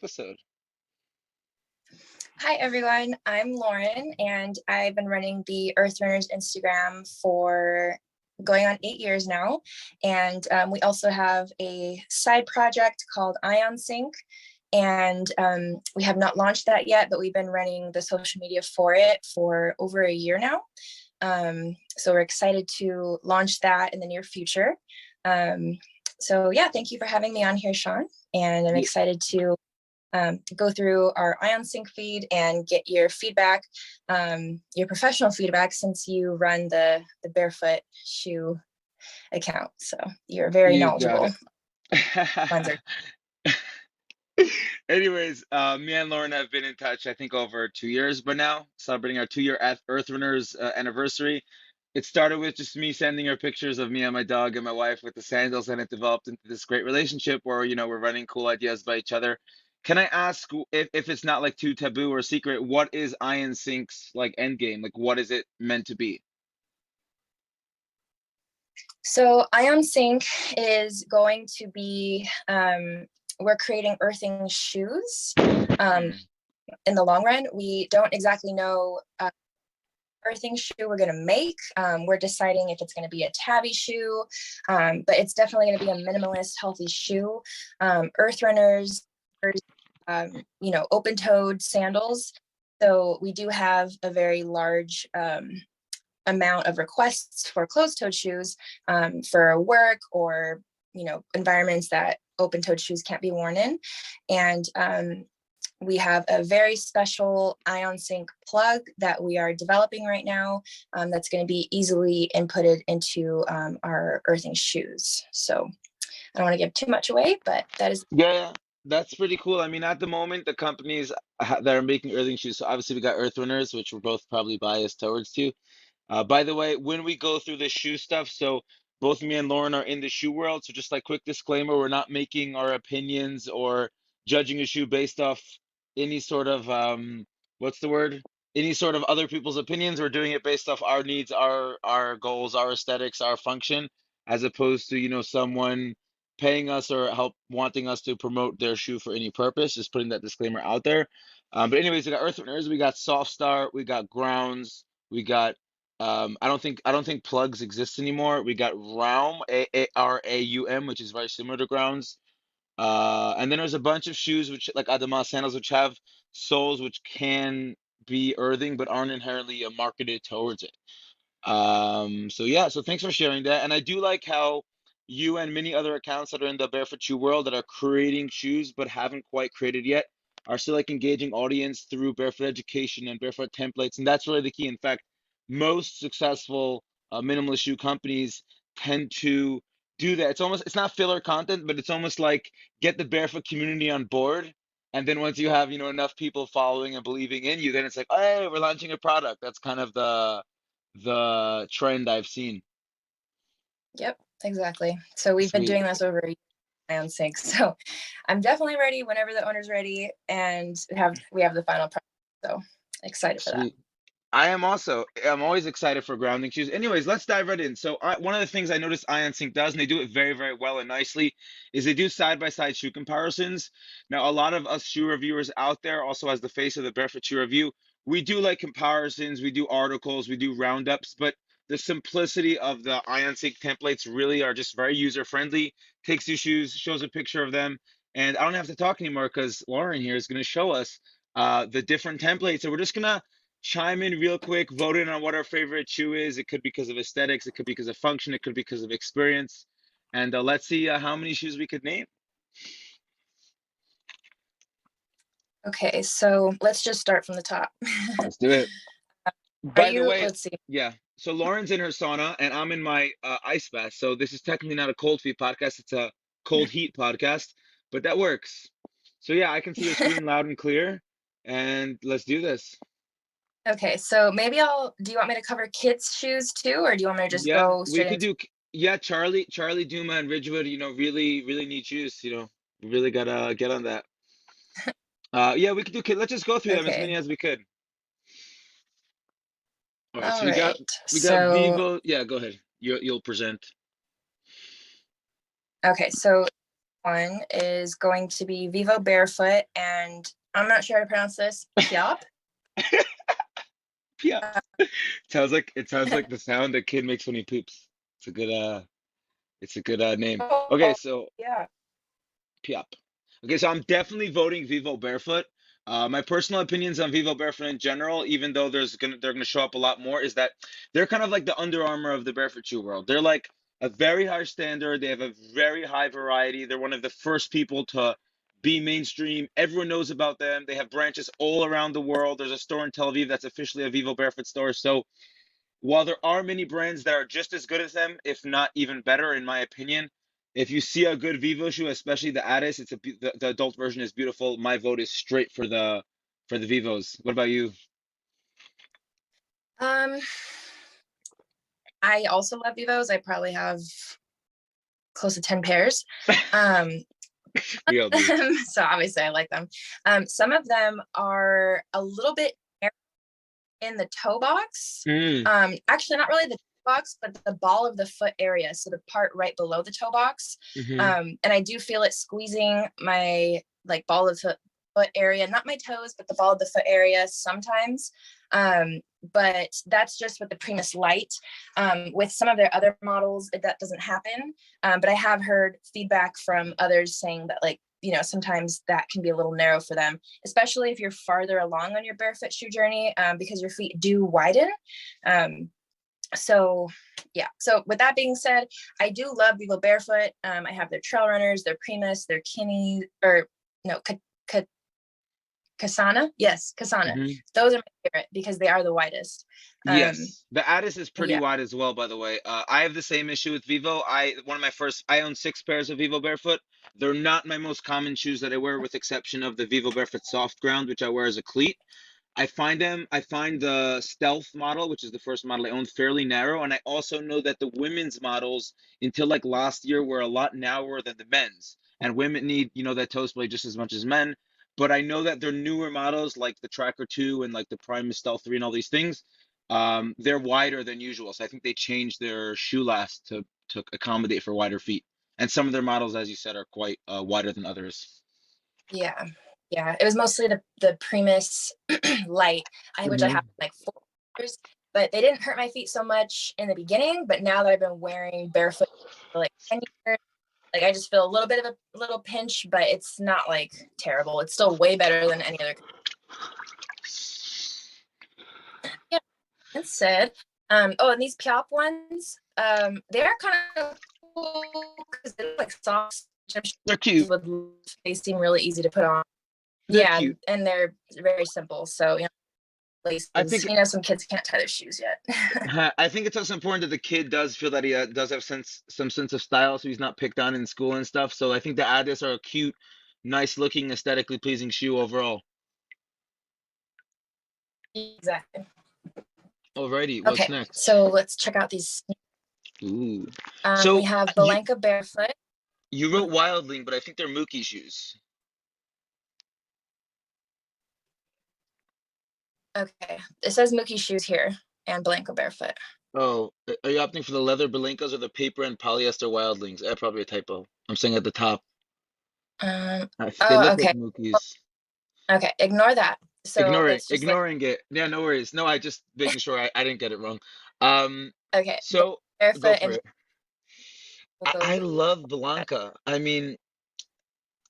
episode. Hi, everyone. I'm Lauren, and I've been running the Earth Runners Instagram for going on 8 years now. And we also have a side project called Ion Sync. And we have not launched that yet, but we've been running the social media for it for over a year now. So we're excited to launch that in the near future. So yeah, thank you for having me on here, Sean. And I'm excited to go through our Ion Sync feed and get your feedback, your professional feedback, since you run the Barefoot Shoe account. So you're very You got knowledgeable. it. Anyways, me and Lauren have been in touch, I think, over 2 years, but now celebrating our 2 year Earth Runners anniversary. It started with just me sending her pictures of me and my dog and my wife with the sandals, and it developed into this great relationship where, we're running cool ideas by each other. Can I ask, if it's not like too taboo or secret, what is Ion Sync's like end game? Like, what is it meant to be? So Ion Sync is going to be, we're creating earthing shoes. In the long run, we don't exactly know earthing shoe we're going to make. We're deciding if it's going to be a tabby shoe, but it's definitely going to be a minimalist, healthy shoe. Earth runners, open-toed sandals. So we do have a very large amount of requests for closed-toed shoes for work or environments that open-toed shoes can't be worn in. And we have a very special Ion Sync plug that we are developing right now that's going to be easily inputted into our earthing shoes. So I don't want to give too much away, but that is. Yeah, that's pretty cool. I mean, at the moment, the companies that are making earthing shoes, so obviously we got Earth Runners, which we're both probably biased towards too. By the way, when we go through the shoe stuff, so both me and Lauren are in the shoe world. So just like quick disclaimer, we're not making our opinions or judging a shoe based off any sort of what's the word? Any sort of other people's opinions. We're doing it based off our needs, our goals, our aesthetics, our function, as opposed to, someone paying us or help wanting us to promote their shoe for any purpose. Just putting that disclaimer out there. But anyways, we got Earth Runners, we got Soft Start, we got Grounds, we got I don't think plugs exist anymore. We got Raum, Araum, which is very similar to Grounds. And then there's a bunch of shoes which like Adama sandals which have soles which can be earthing but aren't inherently marketed towards it. So yeah, so thanks for sharing that. And I do like how you and many other accounts that are in the barefoot shoe world that are creating shoes but haven't quite created yet are still like engaging audience through barefoot education and barefoot templates. And that's really the key. In fact, most successful minimalist shoe companies tend to do that. It's not filler content, but it's almost like get the barefoot community on board. And then once you have, enough people following and believing in you, then it's like, oh, hey, we're launching a product. That's kind of the trend I've seen. Yep, exactly. So we've been Sweet. doing this over a year, Ion Sync. So I'm definitely ready whenever the owner's ready, and we have the final product. So excited for that. Sweet. I am also. I'm always excited for grounding shoes. Anyways, let's dive right in. So, one of the things I noticed Ion Sync does, and they do it very, very well and nicely, is they do side-by-side shoe comparisons. Now, a lot of us shoe reviewers out there, also as the face of the Barefoot Shoe Review, we do like comparisons, we do articles, we do roundups, but the simplicity of the Ion Sync templates really are just very user-friendly. Takes you shoes, shows a picture of them, and I don't have to talk anymore because Lauren here is going to show us the different templates. So we're just gonna chime in real quick, vote in on what our favorite shoe is. It could be because of aesthetics, it could be because of function, it could be because of experience. And let's see how many shoes we could name. Okay, so let's just start from the top. Let's do it. Are By the you, way, let's see. yeah. So Lauren's in her sauna, and I'm in my ice bath. So this is technically not a cold feet podcast; it's a cold heat podcast, but that works. So yeah, I can see your screen loud and clear, and let's do this. Okay, so maybe do you want me to cover kids' shoes too, or do you want me to just Yeah, go we straight could into? do. Yeah, Charlie Duma and Ridgewood. Really, really need shoes. We really gotta get on that. Yeah, we could do. Let's just go through them as Okay, many as we could. All right, all so we got right. we got So, Vivo. Yeah, go ahead. You'll present. okay, so one is going to be Vivo Barefoot, and I'm not sure how to pronounce this. Piop. Yeah. It sounds like the sound a kid makes when he poops. It's a good name. Okay, Oh, so yeah. Piop. Okay, so I'm definitely voting Vivo Barefoot. My personal opinions on Vivo Barefoot in general, even though they're gonna show up a lot more, is that they're kind of like the Under Armour of the barefoot shoe world. They're like a very high standard. They have a very high variety. They're one of the first people to be mainstream. Everyone knows about them. They have branches all around the world. There's a store in Tel Aviv that's officially a Vivo Barefoot store. So while there are many brands that are just as good as them, if not even better, in my opinion, if you see a good Vivo shoe, especially the Addis, the adult version is beautiful. My vote is straight for the Vivos. What about you? Um, I also love Vivos. I probably have close to 10 pairs. Um, We all do. so obviously I like them. Some of them are a little bit in the toe box. Mm, Actually, not really the toe box, but the ball of the foot area. So the part right below the toe box. hmm And I do feel it squeezing my like ball of the foot area, not my toes, but the ball of the foot area sometimes. But that's just with the Primus Light. With some of their other models, that doesn't happen. But I have heard feedback from others saying that like, you know, sometimes that can be a little narrow for them, especially if you're farther along on your barefoot shoe journey, because your feet do widen. Um, so yeah, so with that being said, I do love Vivo Barefoot. I have their trail runners, their Primus, their Kinney, or no, Kasana. Yes, Kasana. hmm Those are my favorite because they are the widest. Um, Yes, the Addis is pretty yeah. wide as well, by the way. I have the same issue with Vivo. I own 6 pairs of Vivo Barefoot. They're not my most common shoes that I wear, with exception of the Vivo Barefoot Soft Ground, which I wear as a cleat. I find the Stealth model, which is the first model I owned, fairly narrow. And I also know that the women's models, until like last year, were a lot narrower than the men's. And women need, that toe blade just as much as men. But I know that their newer models, like the Tracker 2 and like the Primus Stealth 3 and all these things, they're wider than usual. So I think they changed their shoe last to accommodate for wider feet. And some of their models, as you said, are quite wider than others. Yeah. Yeah. It was mostly the Primus light, which I have Hmm like 4 years, but they didn't hurt my feet so much in the beginning. But now that I've been wearing barefoot for like 10 years, like I just feel a little bit of a little pinch, but it's not like terrible. It's still way better than any other. Yeah. That said, oh, and these Piop ones, they're kind of cool because they look like socks. They're cute. They seem really easy to put on. They're Yeah, cute. and they're very simple. So, you know, I laces. think You know, some kids can't tie their shoes yet. I think it's also important that the kid does feel that he does have some sense of style, so he's not picked on in school and stuff. So I think the Adidas are a cute, nice looking, aesthetically pleasing shoe overall. Exactly. Alrighty, what's Okay, next? so let's check out these. Ooh. We So have you Balenka Barefoot. you wrote Wildling, but I think they're Mookie shoes. Okay, it says Mookie shoes here and Balenka Barefoot. Oh, are you opting for the leather Belencas or the paper and polyester Wildlings? Probably a typo. I'm saying at the top. Um, They oh, look like okay. Mookies. Okay, ignore that. So it's just like, Ignoring it. Yeah, no worries. No, I just making sure I didn't get it wrong. okay, So go Barefoot, for and it. we'll go I with love that. Blanca. I mean,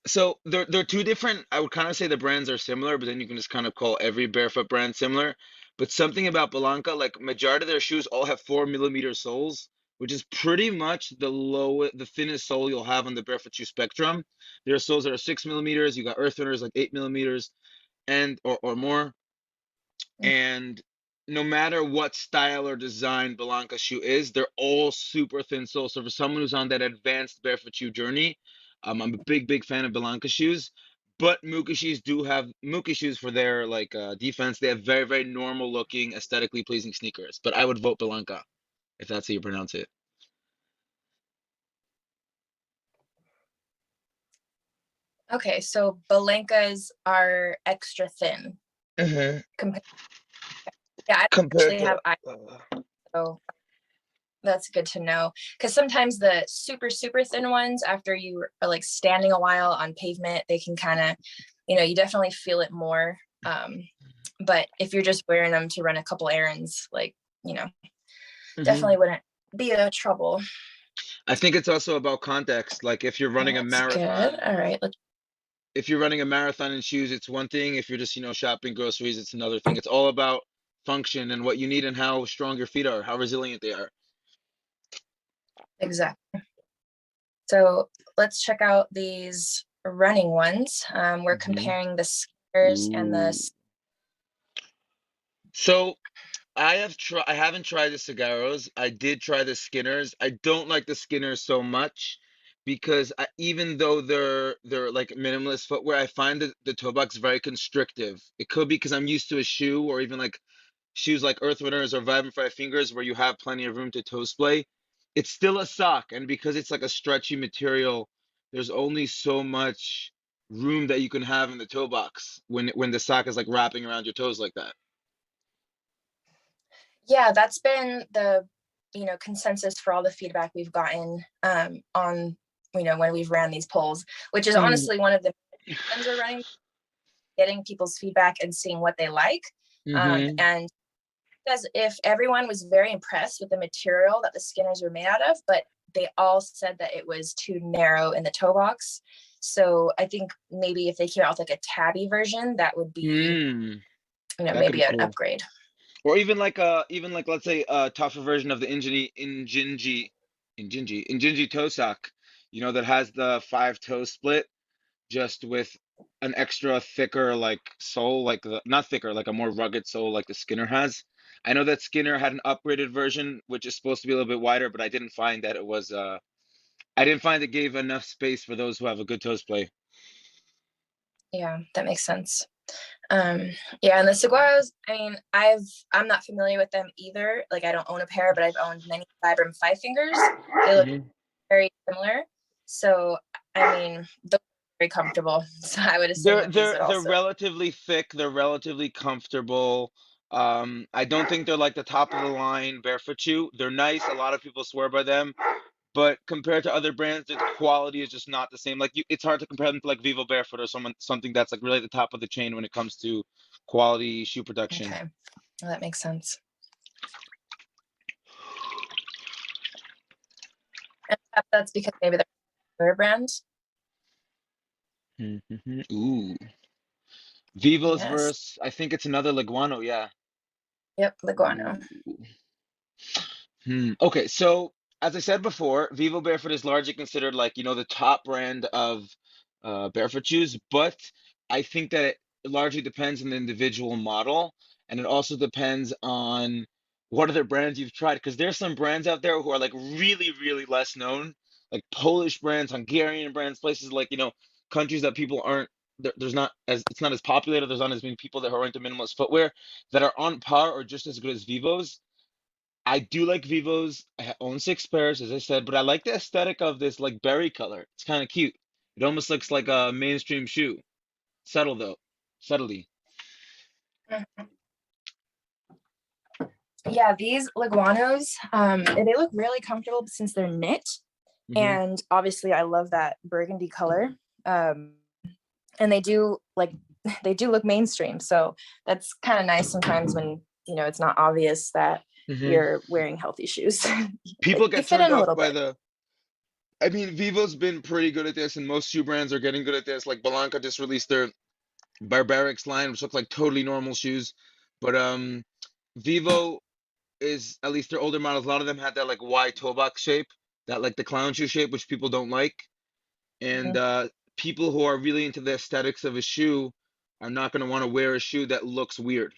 so they're two different. I would kind of say the brands are similar, but then you can just kind of call every barefoot brand similar. But something about Blanca, like majority of their shoes all have 4 millimeter soles, which is pretty much the thinnest sole you'll have on the barefoot shoe spectrum. There are soles that are 6 millimeters. You got Earth Runners like 8 millimeters and or more. And no matter what style or design Blanca shoe is, they're all super thin soles. So for someone who's on that advanced barefoot shoe journey, I'm a big fan of Blanca shoes. But Muka shoes for their like defense. They have very normal looking, aesthetically pleasing sneakers. But I would vote Blanca if that's how you pronounce it. Okay, so Balenkas are extra thin. Hmm Compa- yeah, I Compared actually to have eyes, so That's good to know. Because sometimes the super, super thin ones, after you are like standing a while on pavement, they can kind of, you definitely feel it more. But if you're just wearing them to run a couple errands, like, you know, Hmm. definitely wouldn't be a trouble. I think it's also about context. Like if you're running a That's good. marathon, All right. Let's, if you're running a marathon in shoes, it's one thing. If you're just, shopping groceries, it's another thing. It's all about function and what you need and how strong your feet are, how resilient they are. exactly. So let's check out these running ones. We're Hmm. comparing the Skechers and the, Ooh. So I haven't tried the Cigarros. I did try the Skinners. I don't like the Skinners so much because even though they're like minimalist footwear, I find that the toe box very constrictive. It could be because I'm used to a shoe or even like shoes like Earth Winners or Vibrant Five Fingers where you have plenty of room to toe splay. It's still a sock, and because it's like a stretchy material, there's only so much room that you can have in the toe box when the sock is like wrapping around your toes like that. yeah, that's been the, consensus for all the feedback we've gotten on, when we've ran these polls, which is honestly one of the reasons we're running, getting people's feedback and seeing what they like. Mm-hmm. And as if everyone was very impressed with the material that the Skinners were made out of, but they all said that it was too narrow in the toe box. So I think maybe if they came out with like a tabby version, that would be, Mm, that could be maybe an cool. upgrade. Or even like let's say a tougher version of the Injinji toe sock, that has the five toe split just with an extra thicker like sole, like not thicker, like a more rugged sole like the Skinner has. I know that Skinner had an upgraded version which is supposed to be a little bit wider, but I didn't find it gave enough space for those who have a good toe splay. Yeah, that makes sense. Um, yeah, and the saguaros, I mean, I'm not familiar with them either. Like I don't own a pair, but I've owned many Vibram Five Fingers. They look Mhm. very similar. So I mean, they're very comfortable. So I would assume They're that these they're would they're also. relatively thick. They're relatively comfortable. I don't think they're like the top of the line barefoot shoe. They're nice. A lot of people swear by them, but compared to other brands, the quality is just not the same. Like it's hard to compare them to like Vivo Barefoot or something that's like really at the top of the chain when it comes to quality shoe production. Okay, well, that makes sense. And that's because maybe they're their brands. Mhm. Ooh, Vivo's Yes. verse. I think it's another Leguano. Yeah. Yep, the guano. Ooh. Okay, so as I said before, Vivo Barefoot is largely considered like, the top brand of barefoot shoes, but I think that it largely depends on the individual model, and it also depends on what other brands you've tried, because there's some brands out there who are like really, really less known, like Polish brands, Hungarian brands, places like, countries that people aren't there's not as it's not as popular, there's not as many people that are into minimalist footwear that are on par or just as good as Vivo's. I do like Vivos. I own six pairs, as I said, but I like the aesthetic of this like berry color. It's kind of cute. It almost looks like a mainstream shoe. Subtle though, subtly. Yeah, these Leguanos, they look really comfortable since they're knit. Hmm. And obviously I love that burgundy color. Um, and they do like they do look mainstream. So that's kind of nice sometimes when, it's not obvious that Hmm. you're wearing healthy shoes. People You get fit turned in a off little by bit. the. I mean, Vivo's been pretty good at this, and most shoe brands are getting good at this. Like Blanca just released their Barbarics line, which look like totally normal shoes, but Vivo is at least their older models. A lot of them had that like Y toe box shape, that like the clown shoe shape, which people don't like. And Mhm. people who are really into the aesthetics of a shoe are not going to want to wear a shoe that looks weird.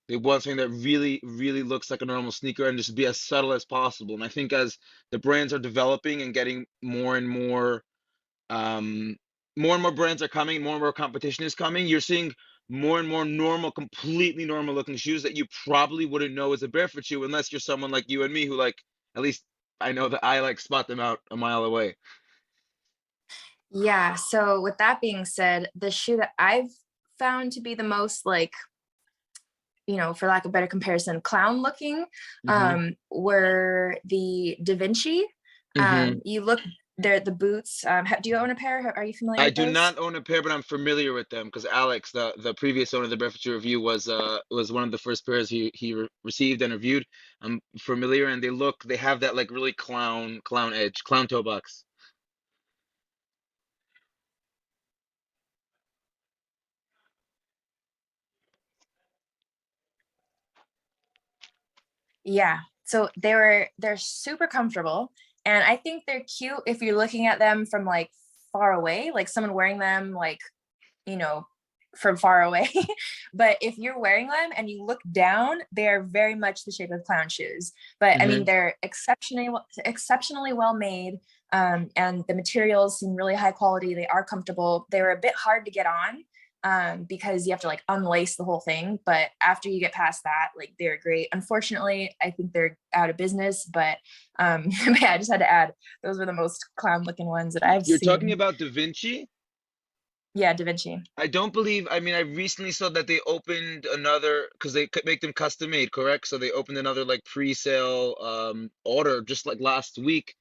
They want something that really, really looks like a normal sneaker and just be as subtle as possible. And I think as the brands are developing and getting um, more and more brands are coming, more and more competition is coming. You're seeing more and more normal, completely normal looking shoes that you probably wouldn't know as a barefoot shoe unless you're someone like you and me who like, at least I know that I like spot them out a mile away. Yeah. So with that being said, the shoe that I've found to be the most like for lack of better comparison, clown looking, Hmm. were the Da Vinci. Hmm. You look there, the boots. Do you own a pair? Are you familiar I with do those? not own a pair, but I'm familiar with them because Alex, the previous owner of the Breakfast Review, was one of the first pairs he received and reviewed. I'm familiar, and they have that like really clown edge, clown toe box. Yeah. So they're super comfortable, and I think they're cute if you're looking at them from like far away, like someone wearing them like, you know, from far away. But if you're wearing them and you look down, they are very much the shape of clown shoes. But I mean, Hmm. they're exceptionally well made. And the materials seem really high quality. They are comfortable. They were a bit hard to get on, because you have to like unlace the whole thing. But after you get past that, like they're great. Unfortunately, I think they're out of business. But yeah, I just had to add, those were the most clown looking ones that I've You're talking seen. about Da Vinci? Yeah, Da Vinci. I don't believe, I mean, I recently saw that they opened another, because they could make them custom made, correct? So they opened another like pre-sale order just like last week.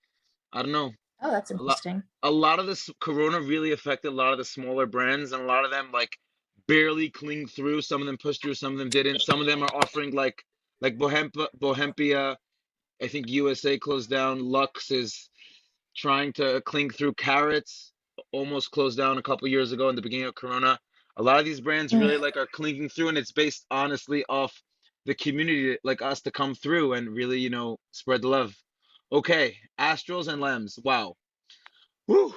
I don't know. Oh, that's A lot interesting. a lot of this Corona really affected a lot of the smaller brands, and a lot of them like barely cling through. Some of them pushed through, some of them didn't. Some of them are offering like Bohempia. I think USA closed down. Lux is trying to cling through. Carrots almost closed down a couple years ago in the beginning of Corona. A lot of these brands really like are clinging through, and it's based honestly off the community like us to come through and really, spread the love. Okay, Astrals and Lems. Wow. Whew.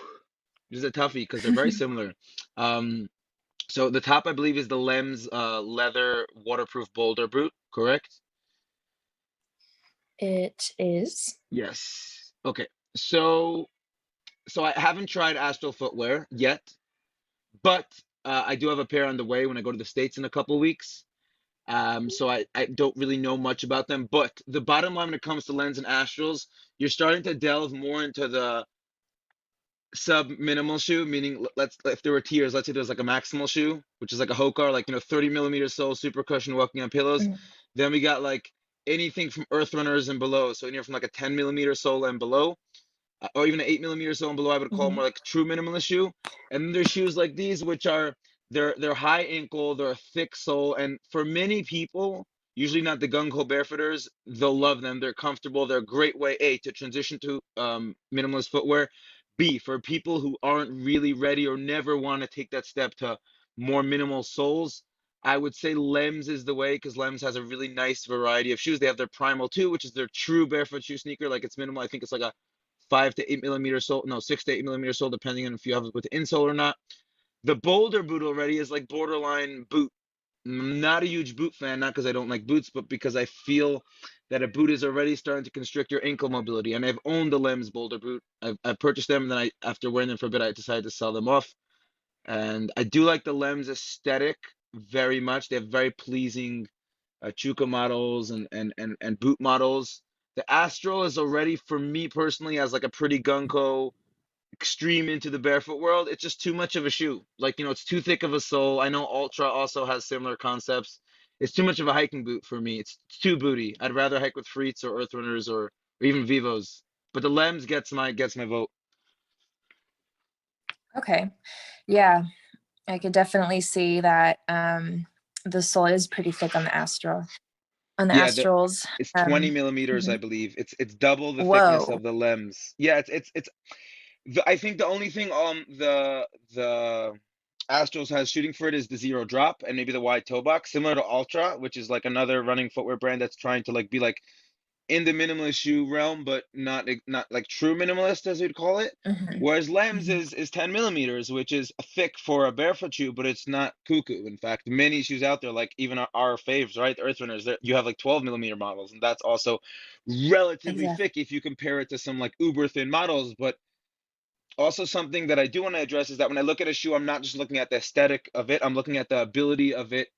This is a toughie because they're very similar. Um, so the top, I believe, is the Lems leather waterproof boulder boot, correct? It is. Yes. Okay. So so I haven't tried Astral footwear yet, but I do have a pair on the way when I go to the States in a couple of weeks. So I don't really know much about them, but the bottom line when it comes to Lens and Astrals, you're starting to delve more into the sub minimal shoe, meaning let's if there were tiers, let's say there's like a maximal shoe, which is like a Hokar, like 30 millimeter sole, super cushion, walking on pillows. Mhm. Then we got like anything from Earth Runners and below, so anywhere from like a 10 millimeter sole and below, or even an 8 millimeter sole and below, I would call more Mhm. like true minimalist shoe. And then there's shoes like these, which are they're high ankle, they're a thick sole, and for many people, usually not the gung ho barefooters, they'll love them. They're comfortable. They're a great way to transition to minimalist footwear. B for people who aren't really ready or never want to take that step to more minimal soles. I would say Lems is the way because Lems has a really nice variety of shoes. They have their Primal 2, which is their true barefoot shoe sneaker. Like it's minimal. I think it's like a 5 to 8 millimeter sole, no, 6 to 8 millimeter sole, depending on if you have it with the insole or not. The Boulder boot already is like borderline boot. I'm not a huge boot fan, not because I don't like boots, but because I feel that a boot is already starting to constrict your ankle mobility. And I've owned the Lems Boulder boot. I've purchased them, and then after wearing them for a bit, I decided to sell them off. And I do like the Lems aesthetic very much. They have very pleasing Chuka models and boot models. The Astral is already, for me personally, as like a pretty gunko extreme into the barefoot world. It's just too much of a shoe. Like, it's too thick of a sole. I know Ultra also has similar concepts. It's too much of a hiking boot for me. It's too booty. I'd rather hike with Freets or Earth Runners or even Vivos. But the Lems gets my vote. Okay. Yeah, I could definitely see that the sole is pretty thick on the Yeah, Astrals. it's 20 Um millimeters, I mhm. believe. It's double the thickness Whoa. of the Lems. Yeah, I think the only thing the Astros has shooting for it is the zero drop and maybe the wide toe box, similar to Ultra, which is like another running footwear brand that's trying to like be like in the minimalist shoe realm, but not like true minimalist as we'd call it. Mhm. Whereas Lems Mhm. is 10 millimeters, which is thick for a barefoot shoe, but it's not cuckoo. In fact, many shoes out there, like even our faves, right, the Earth Runners, you have like 12 millimeter models, and that's also relatively Exactly. thick if you compare it to some like uber thin models. But also something that I do want to address is that when I look at a shoe, I'm not just looking at the aesthetic of it, I'm looking at the ability of it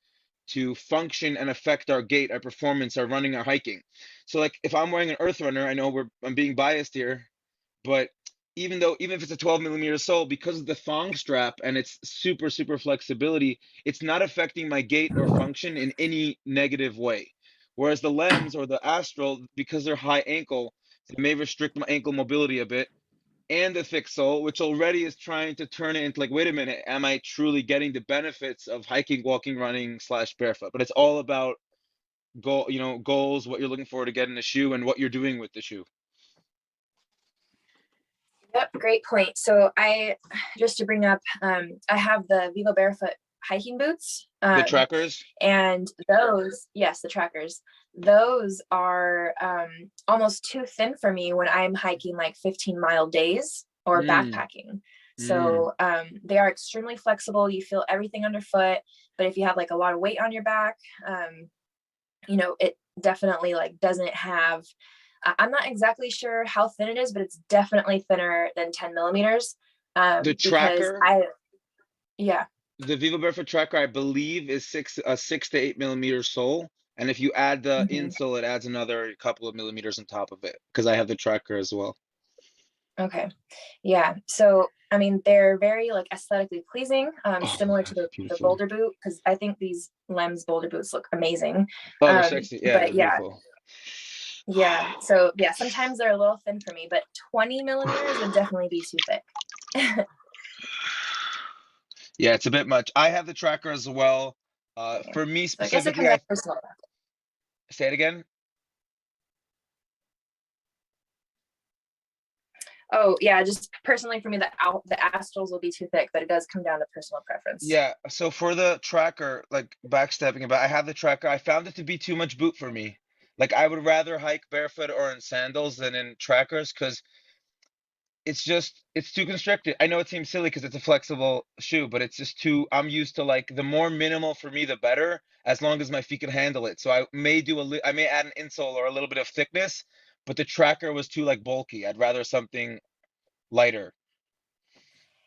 to function and affect our gait, our performance, our running, our hiking. So like if I'm wearing an Earth Runner, I know I'm being biased here, but even if it's a 12 millimeter sole, because of the thong strap and its super flexibility, it's not affecting my gait or function in any negative way. Whereas the Lems or the Astral, because they're high ankle, they may restrict my ankle mobility a bit. And the thick sole, which already is trying to turn it into like, wait a minute, am I truly getting the benefits of hiking, walking, running slash barefoot? But it's all about goals, what you're looking for to get in the shoe, and what you're doing with the shoe. Yep, great point. So I just to bring up, I have the Vivo Barefoot hiking boots. The trackers. And those, yes, the trackers, those are almost too thin for me when I'm hiking like 15-mile days or Mm, backpacking. mm. So they are extremely flexible. You feel everything underfoot, but if you have like a lot of weight on your back, it definitely like doesn't have, I'm not exactly sure how thin it is, but it's definitely thinner than 10 millimeters. The Because tracker, yeah. the Vivo Barefoot tracker, I believe is 6 to 8 millimeter sole, and if you add the Mhm. insole, it adds another couple of millimeters on top of it. Because I have the tracker as well. Okay. Yeah. So, I mean, they're very like aesthetically pleasing, Oh my similar to gosh, the beautiful. boulder boot, because I think these Lems boulder boots look amazing. Oh, they're sexy. Yeah, they're But yeah, beautiful. yeah. So yeah, sometimes they're a little thin for me, but 20 millimeters would definitely be too thick. Yeah, it's a bit much. I have the tracker as well. Yeah. For me So I guess it specifically, comes down I to personal. say it again. Oh yeah, just personally for me, the Astrals will be too thick, but it does come down to personal preference. Yeah, so for the tracker, like backstepping about, I have the tracker. I found it to be too much boot for me. Like I would rather hike barefoot or in sandals than in trackers because it's too constricted. I know it seems silly because it's a flexible shoe, but it's just too, I'm used to like the more minimal for me the better, as long as my feet can handle it. So I may I may add an insole or a little bit of thickness, but the tracker was too like bulky. I'd rather something lighter.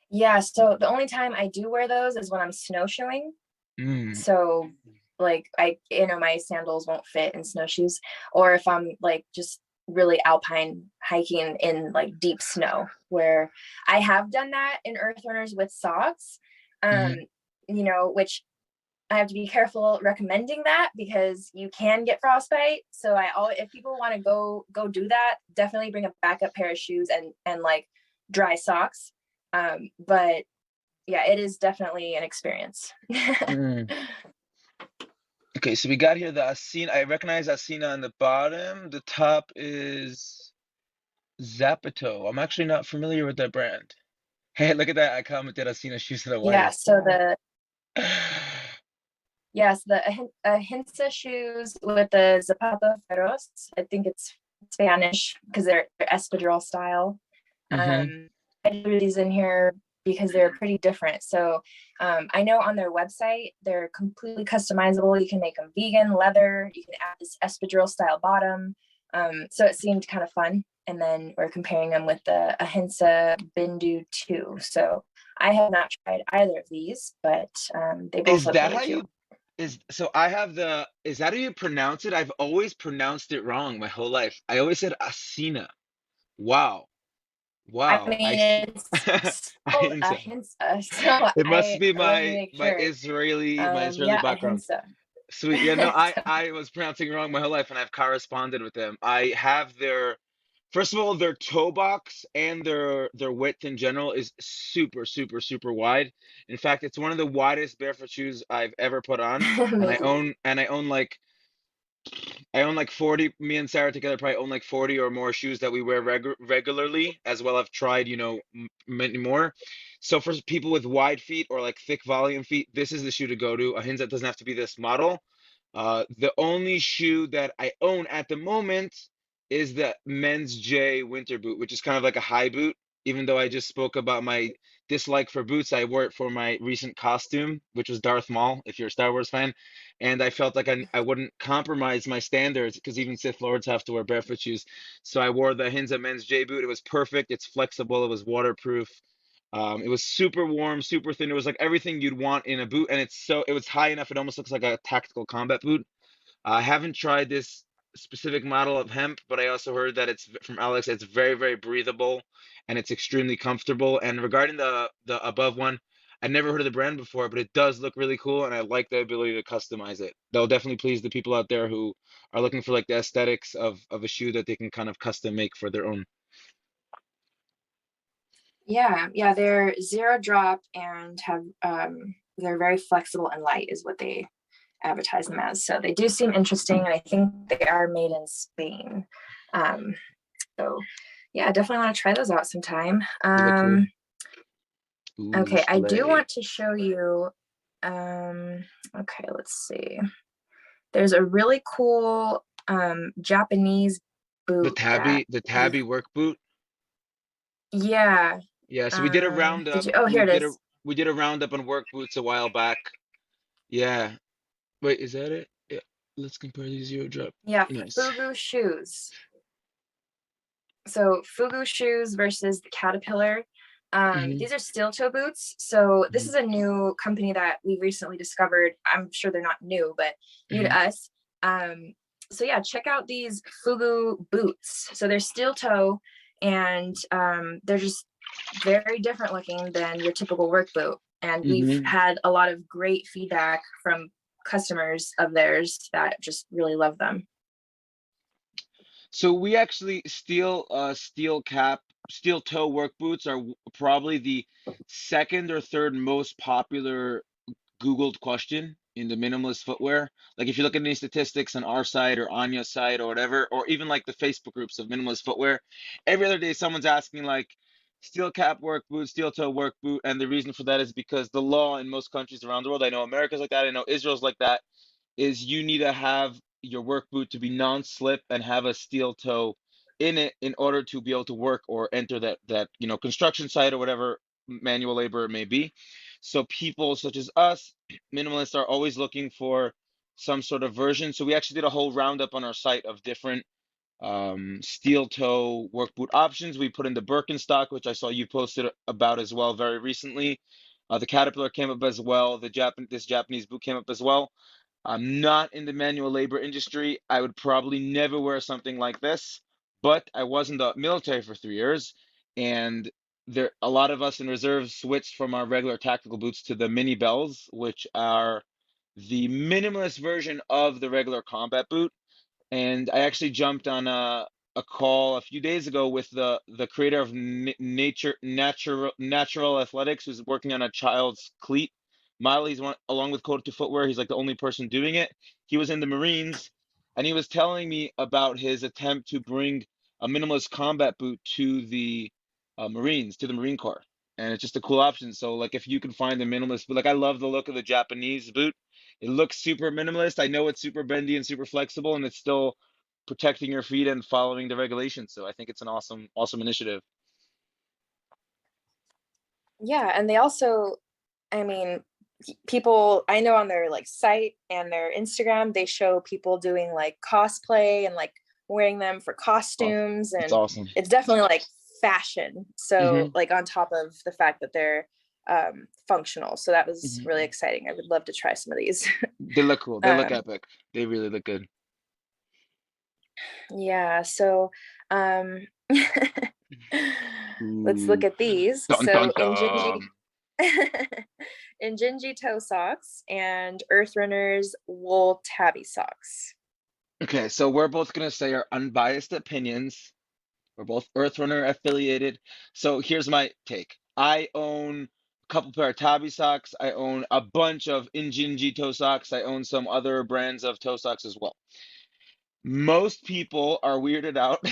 Yeah. So the only time I do wear those is when I'm snowshoeing. Mm. So like my sandals won't fit in snowshoes, or if I'm like just really alpine hiking in like deep snow, where I have done that in earth runners with socks, um Hmm. which I have to be careful recommending that because you can get frostbite. So I always, if people want to go do that, definitely bring a backup pair of shoes and like dry socks. But yeah, it is definitely an experience. Mm. Okay, so we got here the Asina. I recognize Asina on the bottom. The top is Zapato. I'm actually not familiar with that brand. Hey, look at that. I commented Asina shoes are the Yeah, whitest. so the yes, the Ahinsa shoes with the Zapata Feroz. I think it's Spanish because they're espadrille style. Mm-hmm. I drew these in here because they're pretty different. So I know on their website they're completely customizable. You can make them vegan, leather. You can add this espadrille style bottom. So it seemed kind of fun. And then we're comparing them with the Ahinsa Bindu 2. So I have not tried either of these, but they both Is look that really how cute. you so I have the is that how you pronounce it? I've always pronounced it wrong my whole life. I always said Asina. Wow. I Wow. I mean, see. it's spelled Ahinsa. Ahinsa, so It must I be let me my make sure. My Israeli Yeah, background. Ahinsa. Sweet. Yeah, no, I was pronouncing it wrong my whole life, and I've corresponded with them. I have their first of all, their toe box and their width in general is super wide. In fact, it's one of the widest barefoot shoes I've ever put on, and Amazing. I own like 40, me and Sarah together probably own like 40 or more shoes that we wear regularly, as well. I've tried, many more. So for people with wide feet or like thick volume feet, this is the shoe to go to. A Hinza doesn't have to be this model. The only shoe that I own at the moment is the Men's J winter boot, which is kind of like a high boot. Even though I just spoke about my dislike for boots, I wore it for my recent costume, which was Darth Maul, if you're a Star Wars fan. And I felt like I wouldn't compromise my standards because even Sith Lords have to wear barefoot shoes. So I wore the Hinza Men's J boot. It was perfect. It's flexible. It was waterproof. It was super warm, super thin. It was like everything you'd want in a boot, and it was high enough. It almost looks like a tactical combat boot. I haven't tried this. specific model of hemp, but I also heard that it's from Alex. It's very, very breathable and it's extremely comfortable. And regarding the above one, I never heard of the brand before, but it does look really cool, and I like the ability to customize it. They'll definitely please the people out there who are looking for like the aesthetics of a shoe that they can kind of custom make for their own. Yeah, yeah, they're zero drop and have they're very flexible and light is what they advertise them as. So they do seem interesting, and I think they are made in Spain. Um, so yeah, definitely want to try those out sometime. They look cool. Ooh, Okay, I do slay. want to show you. Um, okay, let's see. There's a really cool Japanese boot that The is, tabby work boot. yeah. Yeah, so we did a Did roundup. you? Oh, here it is. We did a roundup on work boots a while back. Yeah. Wait, is that it? Yeah. Let's compare these zero drop. Yeah, Nice. Fugu shoes. So Fugu shoes versus the Caterpillar. Hmm. These are steel toe boots. So this Hmm. is a new company that we recently discovered. I'm sure they're not new, but new Hmm. to us. So yeah, check out these Fugu boots. So they're steel toe, and they're just very different looking than your typical work boot. And we've Hmm. had a lot of great feedback from customers of theirs that just really love them. So we actually steel toe work boots are probably the second or third most popular Googled question in the minimalist footwear. Like if you look at any statistics on our site or Anya's site or whatever, or even like the Facebook groups of minimalist footwear, every other day someone's asking like steel cap work boot, steel toe work boot, and the reason for that is because the law in most countries around the world, I know America's like that, I know Israel's like that, is you need to have your work boot to be non-slip and have a steel toe in it in order to be able to work or enter that construction site or whatever manual labor it may be. So people such as us, minimalists, are always looking for some sort of version. So we actually did a whole roundup on our site of different steel toe work boot options. We put in the Birkenstock, which I saw you posted about as well very recently. The Caterpillar came up as well. This Japanese boot came up as well. I'm not in the manual labor industry. I would probably never wear something like this, but I was in the military for 3 years, and there a lot of us in reserve switched from our regular tactical boots to the mini bells, which are the minimalist version of the regular combat boot. And I actually jumped on a call a few days ago with the creator of Natural Athletics, who's working on a child's cleat model. He's one along with Code to Footwear. He's like the only person doing it. He was in the Marines, and he was telling me about his attempt to bring a minimalist combat boot to the Marines, to the Marine Corps. And it's just a cool option. So like if you can find a minimalist, but like I love the look of the Japanese boot. It looks super minimalist. I know it's super bendy and super flexible, and it's still protecting your feet and following the regulations. So I think it's an awesome, awesome initiative. Yeah, and they also, I mean, people I know on their like site and their Instagram, they show people doing like cosplay and like wearing them for Oh, costumes, it's and awesome. it's definitely like fashion. So Hmm. like on top of the fact that they're functional. So that was really Hmm. exciting. I would love to try some of these. They look cool. They look um, epic. They really look good. yeah, so um let's look Ooh, at these. dun dun So dun. Injinji toe socks and Earthrunners wool tabby socks. Okay, so we're both gonna say our unbiased opinions. We're both Earthrunner affiliated. So here's my take. I own a couple pair of Tabi socks. I own a bunch of Injinji toe socks. I own some other brands of toe socks as well. Most people are weirded out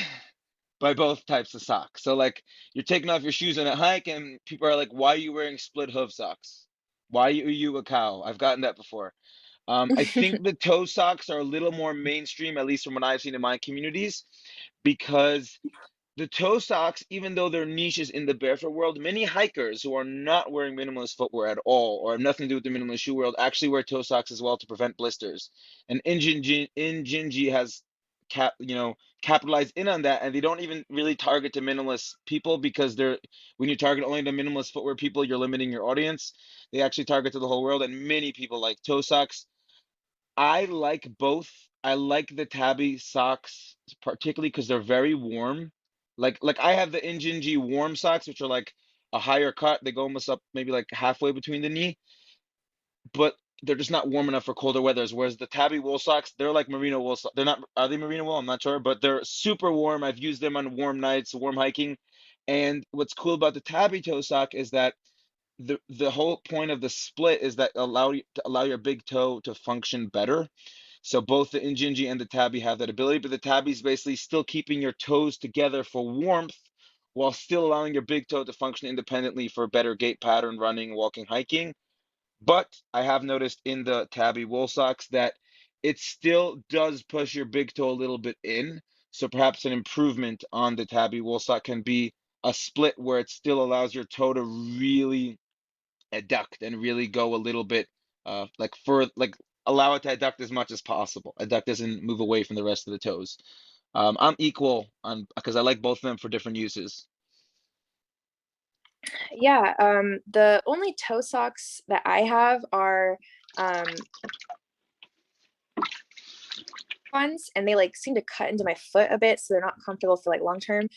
by both types of socks. So like you're taking off your shoes on a hike and people are like, why are you wearing split hoof socks? Why are you a cow? I've gotten that before. I think the toe socks are a little more mainstream, at least from what I've seen in my communities, because the toe socks, even though they're niches in the barefoot world, many hikers who are not wearing minimalist footwear at all or have nothing to do with the minimalist shoe world actually wear toe socks as well to prevent blisters. And Injinji has capitalized in on that, and they don't even really target the minimalist people because they're when you target only the minimalist footwear people, you're limiting your audience. They actually target to the whole world, and many people like toe socks. I like both. I like the tabby socks particularly because they're very warm. Like I have the Injinji warm socks, which are like a higher cut. They go almost up maybe like halfway between the knee, but they're just not warm enough for colder weathers. Whereas the tabby wool socks, they're like merino wool. They're not, are they merino wool? I'm not sure, but they're super warm. I've used them on warm nights, warm hiking. And what's cool about the tabby toe sock is that the whole point of the split is that allow your big toe to function better. So both the Injinji and the tabby have that ability, but the tabby is basically still keeping your toes together for warmth while still allowing your big toe to function independently for better gait pattern, running, walking, hiking. But I have noticed in the tabby wool socks that it still does push your big toe a little bit in. So perhaps an improvement on the tabby wool sock can be a split where it still allows your toe to really adduct and really go a little bit like for like allow it to adduct as much as possible. Adduct doesn't move away from the rest of the toes. I'm equal on because I like both of them for different uses. Yeah, the only toe socks that I have are um ones, and they like seem to cut into my foot a bit, so they're not comfortable for like long term.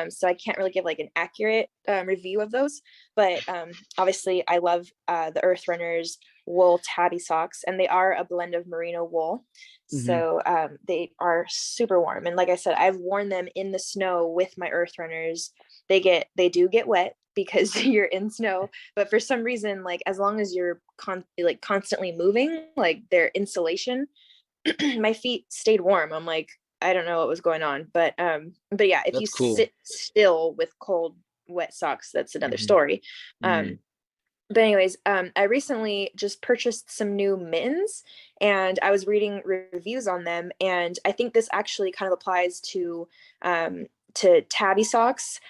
So I can't really give like an accurate review of those. But obviously, I love the Earth Runners wool tabby socks, and they are a blend of merino wool. Hmm. So they are super warm, and like I said, I've worn them in the snow with my Earth Runners. They do get wet because you're in snow, but for some reason, like as long as you're like constantly moving, like their insulation, my feet stayed warm. I'm like, I don't know what was going on, but yeah, if you That's cool. sit still with cold, wet socks, that's another Hmm. story. Mm. But anyways, I recently just purchased some new mittens, and I was reading reviews on them, and I think this actually kind of applies to tabby socks,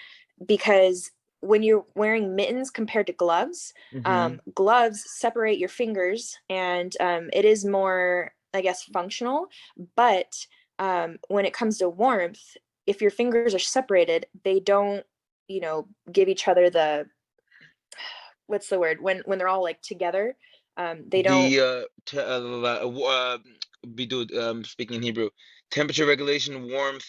because when you're wearing mittens compared to gloves, Hmm. gloves separate your fingers, and it is more, I guess, functional. But when it comes to warmth, if your fingers are separated, they don't, give each other the, what's the word, when they're all like together, they don't. The te bidud, speaking in Hebrew, temperature regulation, warmth,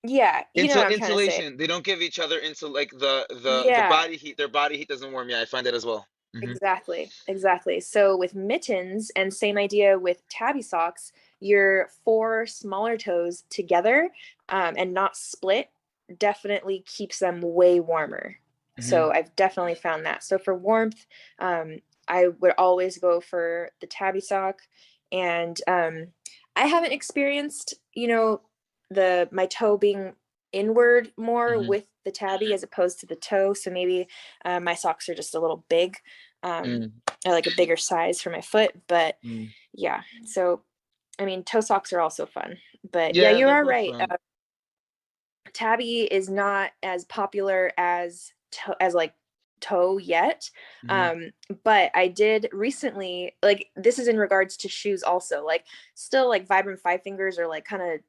Yeah, you know what I'm trying to say. insulation. They don't give each other like the Yeah, body heat. Their body heat doesn't warm. Yeah, I find that as well. Hmm. exactly, exactly. So with mittens, and same idea with tabby socks, your four smaller toes together, and not split, definitely keeps them way warmer. Hmm. So I've definitely found that. So for warmth, um, I would always go for the tabby sock, and I haven't experienced, the my toe being inward more Hmm. with the tabby as opposed to the toe. So maybe my socks are just a little big, um, Mm. or like a bigger size for my foot. But Mm. yeah, so I mean, toe socks are also fun. But yeah, Yeah, you they're are both right. fun. Tabby is not as popular as like toe yet. Hmm. Um, but I did recently, like this is in regards to shoes also. Like still like Vibram Five Fingers are like kind of,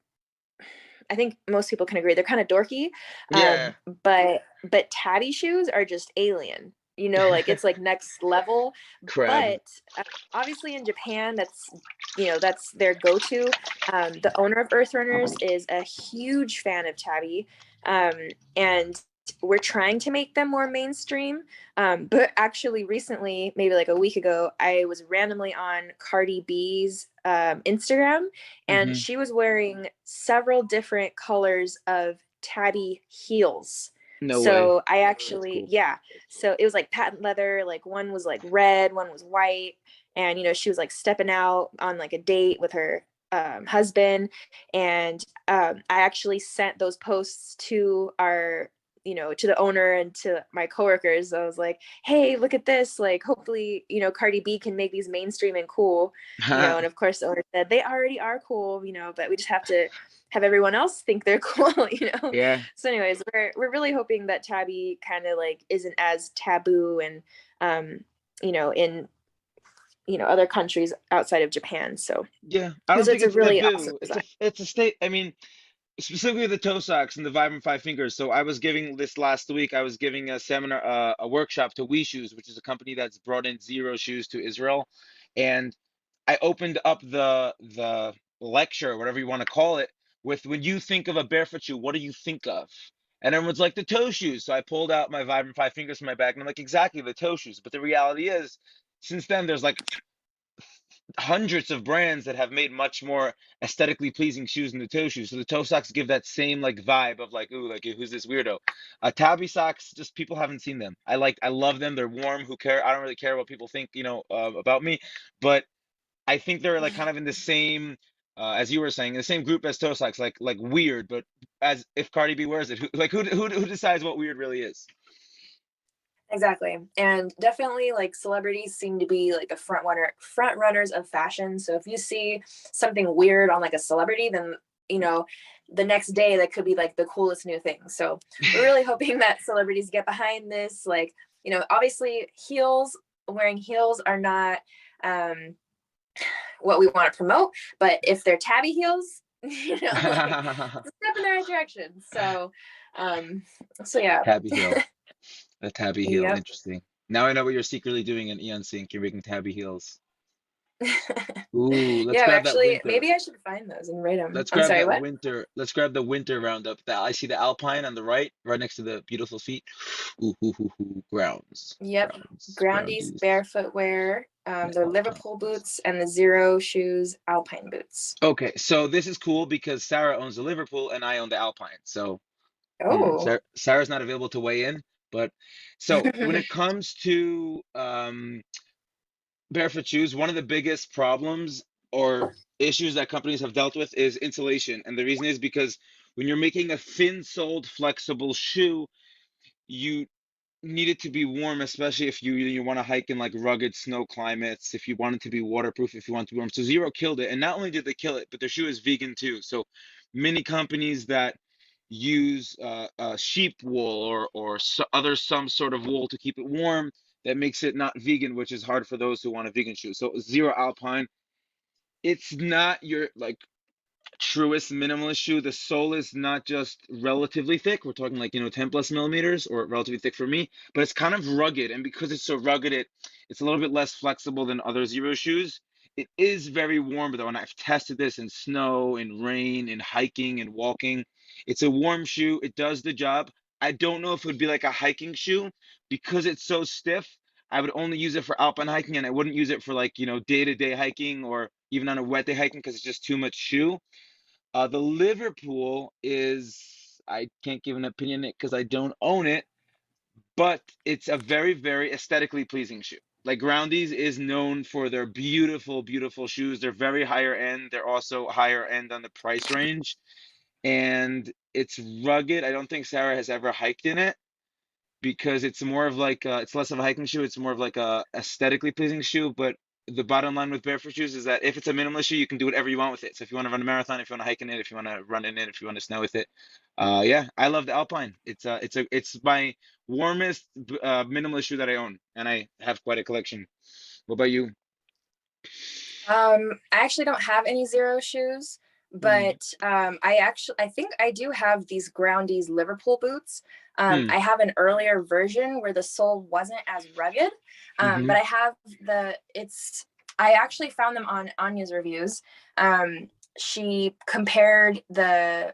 I think most people can agree they're kind of dorky. Yeah. But tabby shoes are just alien. Like it's like next level. Crab. But obviously in Japan, that's their go-to. The owner of Earth Runners is a huge fan of tabby, and we're trying to make them more mainstream. But actually, recently, maybe like a week ago, I was randomly on Cardi B's Instagram, and Hmm. she was wearing several different colors of tabby heels. No way. So I That's actually, cool. yeah. So it was like patent leather, like one was like red, one was white. And, she was like stepping out on like a date with her husband. And I actually sent those posts to to the owner and to my coworkers. I was like, hey, look at this. Like, hopefully, Cardi B can make these mainstream and cool, and of course the owner said they already are cool, but we just have to have everyone else think they're cool. Yeah. So anyways, we're really hoping that tabby kind of like isn't as taboo, and in other countries outside of Japan. So Yeah. I because don't think it's a it's really awesome taboo. design. It's a state. I mean, specifically the toe socks and the Vibrant Five Fingers. So I was giving this last week. I was giving a seminar, a workshop to We Shoes, which is a company that's brought in zero shoes to Israel, and I opened up the lecture, whatever you want to call it, with when you think of a barefoot shoe, what do you think of? And everyone's like the toe shoes. So I pulled out my Vibrant Five Fingers from my bag, and I'm like, exactly, the toe shoes. But the reality is, since then, there's like hundreds of brands that have made much more aesthetically pleasing shoes than the toe shoes. So the toe socks give that same like vibe of like, ooh, like who's this weirdo? Tabby socks, just people haven't seen them. I love them. They're warm. Who care? I don't really care what people think, about me. But I think they're like kind of in the same, as you were saying, in the same group as toe socks, like weird. But as if Cardi B wears it, who decides what weird really is? Exactly. And definitely like celebrities seem to be like a front runners of fashion. So if you see something weird on like a celebrity, then you know the next day that could be like the coolest new thing. So we're really hoping that celebrities get behind this. Like, obviously wearing heels are not um what we want to promote, but if they're tabby heels, like it's a step in the right direction. Um so yeah. Tabby heel. A tabby heel. Yep. Interesting. Now I know what you're secretly doing in Eon Sync. You're making tabby heels. Ooh, let's Yeah, grab that actually, winter. maybe I should find those and rate them. Let's I'm grab sorry, that what? winter. Let's grab the winter roundup. That I see the Alpine on the right next to the beautiful feet. Ooh, ooh, ooh, ooh. Grounds, Yep. grounds, Groundies groundies. barefoot wear, The the Liverpool Alpines. boots, and the Zero Shoes Alpine boots. Okay, so this is cool because Sarah owns the Liverpool and I own the Alpine. So, Oh. Sarah's not available to weigh in, but so when it comes to barefoot shoes, one of the biggest problems or issues that companies have dealt with is insulation. And the reason is because when you're making a thin-soled flexible shoe, you need it to be warm, especially if you want to hike in like rugged snow climates, if you want it to be waterproof, if you want it to be warm. So Zero killed it. And not only did they kill it, but their shoe is vegan too. So many companies that use sheep wool or other some sort of wool to keep it warm, that makes it not vegan, which is hard for those who want a vegan shoe. So Zero Alpine, it's not your like truest minimalist shoe. The sole is not just relatively thick. We're talking like, 10 plus millimeters or relatively thick for me, but it's kind of rugged. And because it's so rugged, it's a little bit less flexible than other Zero shoes. It is very warm though, and I've tested this in snow, in rain, in hiking and walking. It's a warm shoe. It does the job. I don't know if it would be like a hiking shoe because it's so stiff. I would only use it for alpine hiking, and I wouldn't use it for like, day-to-day hiking or even on a wet day hiking because it's just too much shoe. The Liverpool is, I can't give an opinion on it because I don't own it, but it's a very, very aesthetically pleasing shoe. Like Groundies is known for their beautiful, beautiful shoes. They're very higher end. They're also higher end on the price range. And it's rugged. I don't think Sarah has ever hiked in it because it's more of like it's less of a hiking shoe. It's more of like a aesthetically pleasing shoe. But the bottom line with barefoot shoes is that if it's a minimalist shoe, you can do whatever you want with it. So if you want to run a marathon, if you want to hike in it, if you want to run in it, if you want to snow with it, yeah, I love the Alpine. It's my warmest minimalist shoe that I own, and I have quite a collection. What about you? I actually don't have any Zero shoes, Hmm. but I think I do have these Groundies Liverpool boots. Hmm. I have an earlier version where the sole wasn't as rugged, Hmm. but I have I actually found them on Anya's reviews. She compared the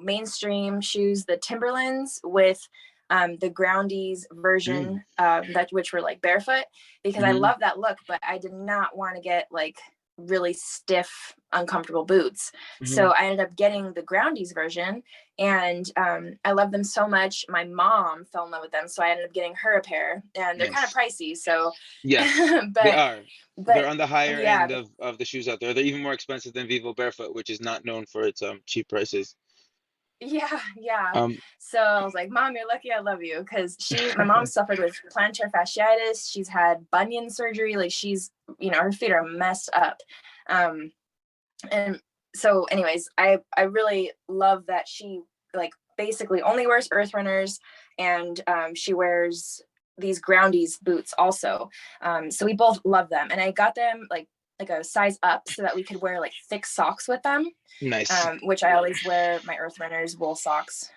mainstream shoes, the Timberlands, with the Groundies Hmm. version that which were like barefoot, because I Hmm. love that look, but I did not want to get like really stiff, uncomfortable boots. Hmm. So I ended up getting the Groundies version, and I love them so much. My mom fell in love with them, so I ended up getting her a pair, and they're kind of Nice. pricey. So, Yes, they but are. They're but on the higher yeah, end of the shoes out there. They're even more expensive than Vivo Barefoot, which is not known for its cheap prices. yeah. Um, So I was like, Mom, you're lucky I love you, because my mom suffered with plantar fasciitis. She's had bunion surgery. Like her feet are messed up. Um, and so anyways, I really love that she like basically only wears earth runners, and she wears these Groundies boots also. So we both love them, and I got them like a size up so that we could wear like thick socks with them, nice. which I always wear my earth runners wool socks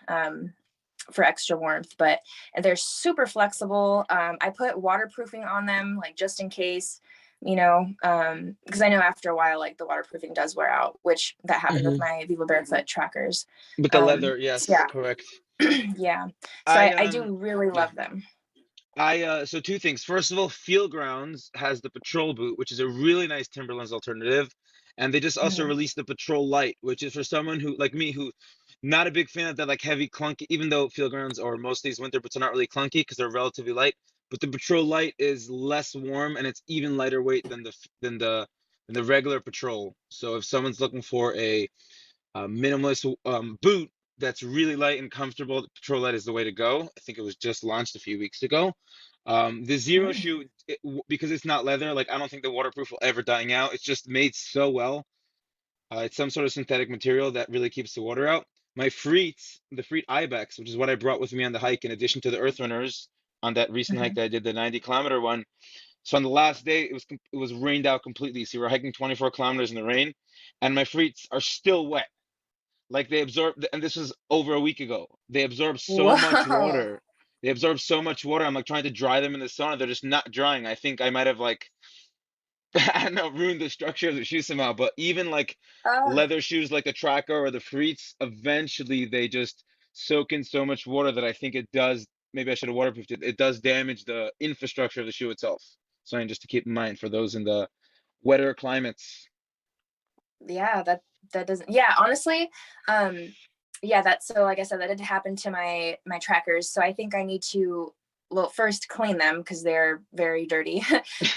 for extra warmth. But they're super flexible. I put waterproofing on them, like just in case. because I know after a while, like the waterproofing does wear out, which that happened with Hmm. my Vivo Barefoot trackers. With the leather, So yes, correct. yeah, yeah. So I I do really yeah. love them. So two things. First of all, Field Grounds has the Patrol boot, which is a really nice Timberlands alternative, and they just also Mhm. released the Patrol Light, which is for someone who like me who not a big fan of that like heavy clunky, even though Field Grounds or most of these winter boots are not really clunky because they're relatively light, but the Patrol Light is less warm and it's even lighter weight than the regular Patrol. So if someone's looking for a minimalist boot that's really light and comfortable, the Patrol Light is the way to go. I think it was just launched a few weeks ago. The Zero Mm. shoe, because it's not leather, like I don't think the waterproof will ever dying out. It's just made so well. It's some sort of synthetic material that really keeps the water out. My Freets, the Freet Ibex, which is what I brought with me on the hike, in addition to the Earth Runners on that recent hike Mhm. that I did, the 90-kilometer one. So on the last day, it was rained out completely. So we were hiking 24 kilometers in the rain, and my Freets are still wet. Like they absorb, and this was over a week ago. They absorb so much Whoa. water. They absorb so much water. I'm like trying to dry them in the sauna. They're just not drying. I think I might have like, I don't know, ruined the structure of the shoe somehow. But even like Uh, leather shoes like the Tracker or the Freets, eventually they just soak in so much water that I think it does. Maybe I should have waterproofed it. It does damage the infrastructure of the shoe itself. Something just to keep in mind for those in the wetter climates. yeah, that doesn't, yeah, honestly, um yeah, that, so like I said, that did happen to my trackers, so I think I need to, well, first clean them because they're very dirty.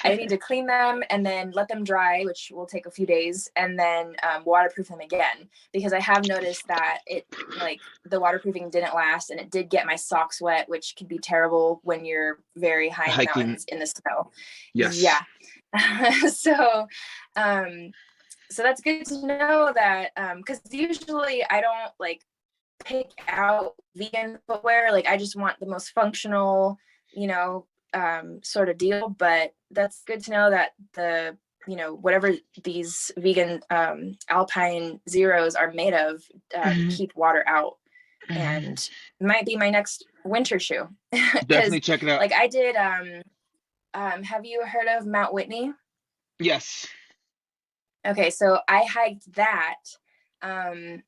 I need to clean them and then let them dry, which will take a few days, and then waterproof them again, because I have noticed that it, like, the waterproofing didn't last and it did get my socks wet, which can be terrible when you're very high in the Hiking, mountains in the snow. yes. Yeah. So um so that's good to know that, because usually I don't like pick out vegan footwear, like I just want the most functional, sort of deal, but that's good to know that the, whatever these vegan alpine zeros are made of, Mhm. keep water out, Mhm. and might be my next winter shoe. Because Definitely check it out. like I did, have you heard of Mount Whitney? Yes. Okay, so I hiked that, um,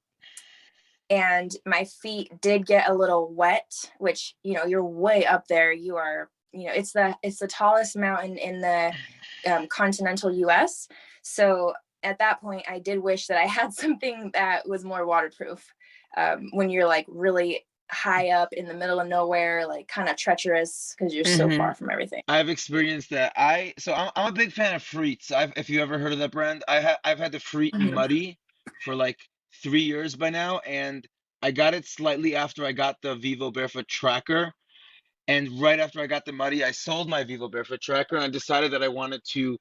and my feet did get a little wet, which, you're way up there. You are, it's the tallest mountain in the continental US. So at that point, I did wish that I had something that was more waterproof. When you're like really high up in the middle of nowhere, like kind of treacherous because you're so Hmm. far from everything. I've experienced that. I'm a big fan of Freets. If you ever heard of that brand, I've had the Freet Mhm. Muddy for like 3 years by now, and I got it slightly after I got the Vivo Barefoot Tracker. And right after I got the Muddy, I sold my Vivo Barefoot Tracker and I decided that I wanted to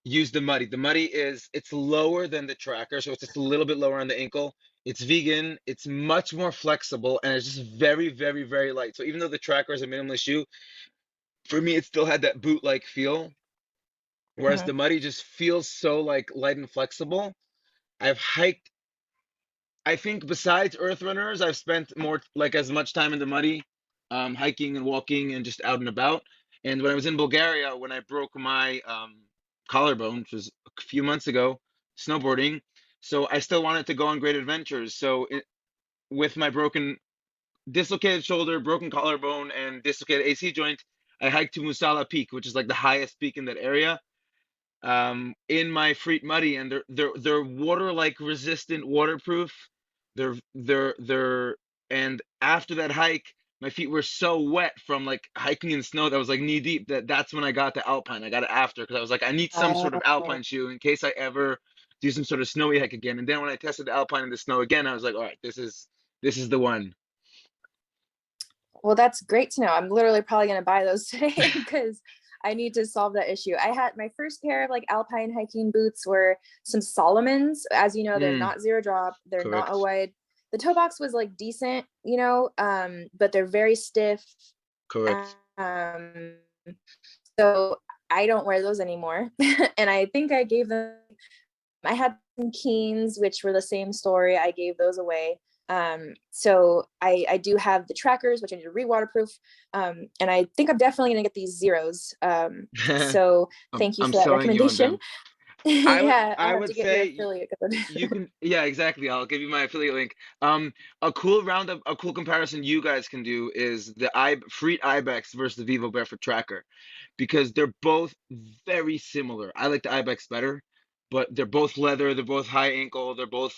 use the Muddy. The Muddy it's lower than the Tracker, so it's just a little bit lower on the ankle. It's vegan, it's much more flexible, and it's just very, very, very light. So even though the Tracker is a minimalist shoe, for me, it still had that boot-like feel, whereas Mhm. the Muddy just feels so like light and flexible. I've hiked, I think besides Earth Runners, I've spent more like as much time in the Muddy, hiking and walking and just out and about. And when I was in Bulgaria, when I broke my collarbone, which was a few months ago, snowboarding, so I still wanted to go on great adventures. With my dislocated shoulder, broken collarbone, and dislocated AC joint, I hiked to Musala Peak, which is like the highest peak in that area, in my Freet Muddy, and they're water like resistant, waterproof. They're and after that hike, my feet were so wet from like hiking in snow that was like knee deep that's when I got the Alpine. I got it after because I was like, I need some sort of Oh. Alpine shoe in case I ever do some sort of snowy hike again. And then when I tested the Alpine in the snow again, I was like, all right, this is the one. Well, that's great to know. I'm literally probably going to buy those today because I need to solve that issue. I had my first pair of like alpine hiking boots were some Solomons. As you know, they're Mm, not zero drop. They're not a correct, wide. The toe box was like decent, but they're very stiff. correct. Um, so I don't wear those anymore. And I think I gave them, I had some Keens, which were the same story. I gave those away. So I do have the trackers, which I need to re-waterproof. And I think I'm definitely gonna get these zeros. So thank you I'm for that selling you on recommendation. them. Yeah, I'll I have would to get your say affiliate code. you can, yeah, exactly. I'll give you my affiliate link. A cool roundup, a cool comparison you guys can do is the I Freet Ibex versus the Vivo Barefoot Tracker, because they're both very similar. I like the Ibex better, but they're both leather, they're both high ankle, they're both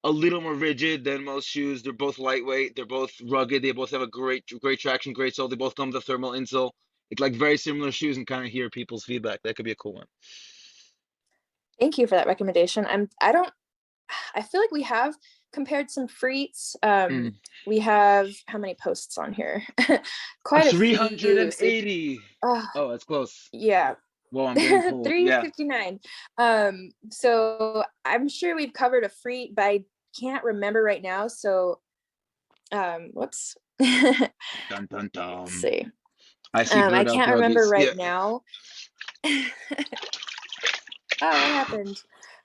a little more rigid than most shoes. They're both lightweight, they're both rugged, they both have a great traction, great sole. They both come with a thermal insole. It's like very similar shoes and kind of hear people's feedback. That could be a cool one. Thank you for that recommendation. I don't I feel like we have compared some Freets. Mm. We have how many posts on here? A Quite a few. So 380. uh, Oh, that's close. yeah. Whoa, I'm getting pulled. Yeah. 359. So I'm sure we've covered a Freet, but I can't remember right now. So whoops. Let's Dun dun dun. see. I see I blurred out can't remember doggies. right Yeah, now. Oh, what happened?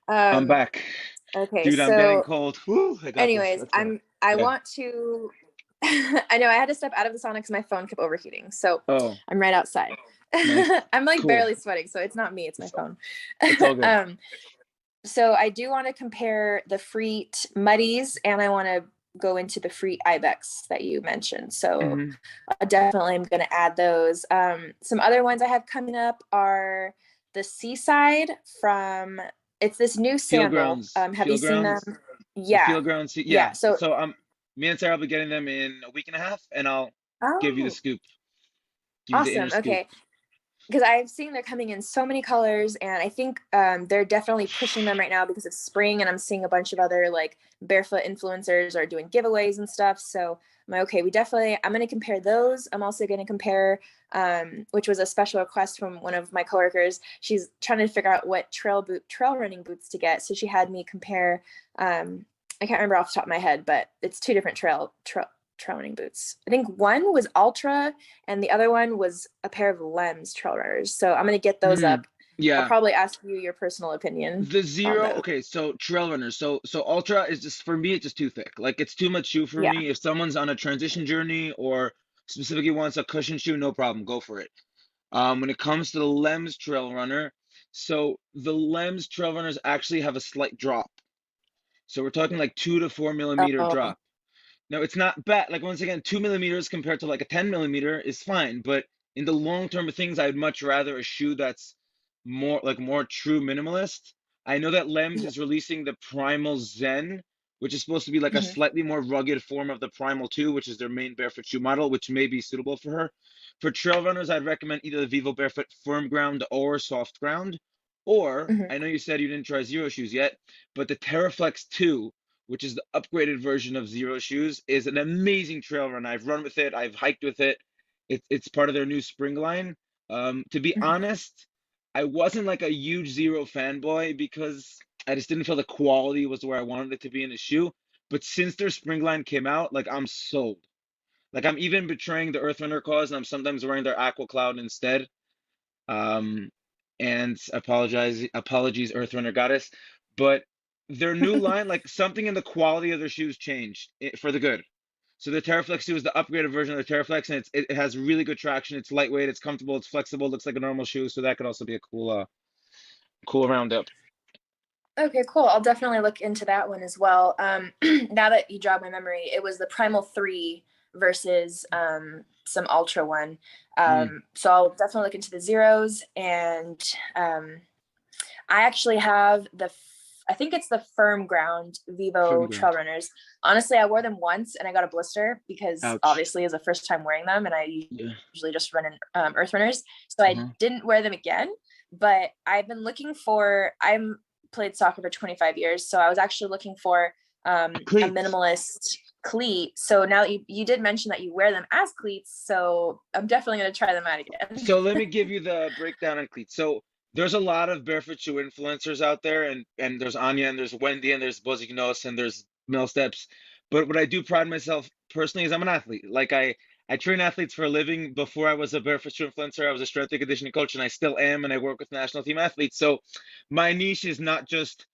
I'm Um, back. okay, Dude, I'm getting so cold. Whew, I got this. anyways, Let's go. I Yeah. want to I know I had to step out of the sauna because my phone kept overheating. So Oh, I'm right outside. nice. I'm like Cool. barely sweating, so it's not me, it's my phone. It's all good. um, so I do want to compare the Freet Muddies and I want to go into the Freet Ibex that you mentioned. So Hmm. definitely I'm going to add those. Some other ones I have coming up are the Seaside from, it's this new Field sandal. grounds. Have you Field seen them? grounds. The Yeah. field grounds. Yeah. Yeah. So, So me and Sarah will be getting them in a week and a half, and I'll give you the oh, scoop. Give you the inner awesome. scoop. Okay. Because I've seen they're coming in so many colors, and I think they're definitely pushing them right now because it's spring, and I'm seeing a bunch of other like barefoot influencers are doing giveaways and stuff. So I'm like, okay, I'm going to compare those. I'm also going to compare, which was a special request from one of my coworkers. She's trying to figure out what trail running boots to get. So she had me compare. I can't remember off the top of my head, but it's two different trail running boots. I think one was Ultra and the other one was a pair of Lems trail runners. So I'm gonna get those Mm, up. I'll yeah. probably ask you your personal opinion The on zero, those. okay, so trail runners. So ultra is just for me, it's just too thick. Like it's too much shoe for Yeah. me. If someone's on a transition journey or specifically wants a cushion shoe, no problem, go for it. When it comes to the Lems trail runner, so the Lems trail runners actually have a slight drop. So we're talking like 2 to 4 millimeter Oh. drop. No, it's not bad. Like once again, 2 millimeters compared to like a 10 millimeter is fine. But in the long term of things, I'd much rather a shoe that's more true minimalist. I know that Lems Yeah. is releasing the Primal Zen, which is supposed to be like a Mhm. slightly more rugged form of the Primal 2, which is their main barefoot shoe model, which may be suitable for her. For trail runners, I'd recommend either the Vivo Barefoot Firm Ground or Soft Ground. Or Mhm. I know you said you didn't try Zero shoes yet, but the Terraflex 2, which is the upgraded version of Zero Shoes, is an amazing trail run. I've run with it, I've hiked with it. It's part of their new spring line. To be Mhm. honest, I wasn't like a huge Zero fanboy because I just didn't feel the quality was where I wanted it to be in a shoe. But since their spring line came out, like I'm sold. Like I'm even betraying the Earthrunner cause, and I'm sometimes wearing their Aqua Cloud instead. Um, and apologies, Earthrunner goddess, but their new line, like something in the quality of their shoes changed for the good. So the Terraflex 2 is the upgraded version of the Terraflex, and it has really good traction. It's lightweight, it's comfortable, it's flexible, looks like a normal shoe. So that could also be a cool roundup. Okay, cool. I'll definitely look into that one as well. Now that you jog my memory, it was the Primal 3 versus some Ultra one. Mm, So I'll definitely look into the zeros. And I actually have I think it's the Firm Ground firm Vivo Trail ground. Runners. Honestly, I wore them once and I got a blister because Ouch. obviously it was the first time wearing them and I Yeah. usually just run in Earth Runners. So I Uh-huh. didn't wear them again, but I've been looking for, I'm played soccer for 25 years. So I was actually looking for A a cleat. minimalist cleat. So now you did mention that you wear them as cleats. So I'm definitely going to try them out again. So let me give you the breakdown on cleats. So there's a lot of barefoot shoe influencers out there, and there's Anya, and there's Wendy, and there's Bozignos, and there's Mel Steps. But what I do pride myself personally is I'm an athlete. Like I train athletes for a living. Before I was a barefoot shoe influencer, I was a strength and conditioning coach, and I still am, and I work with national team athletes. So my niche is not just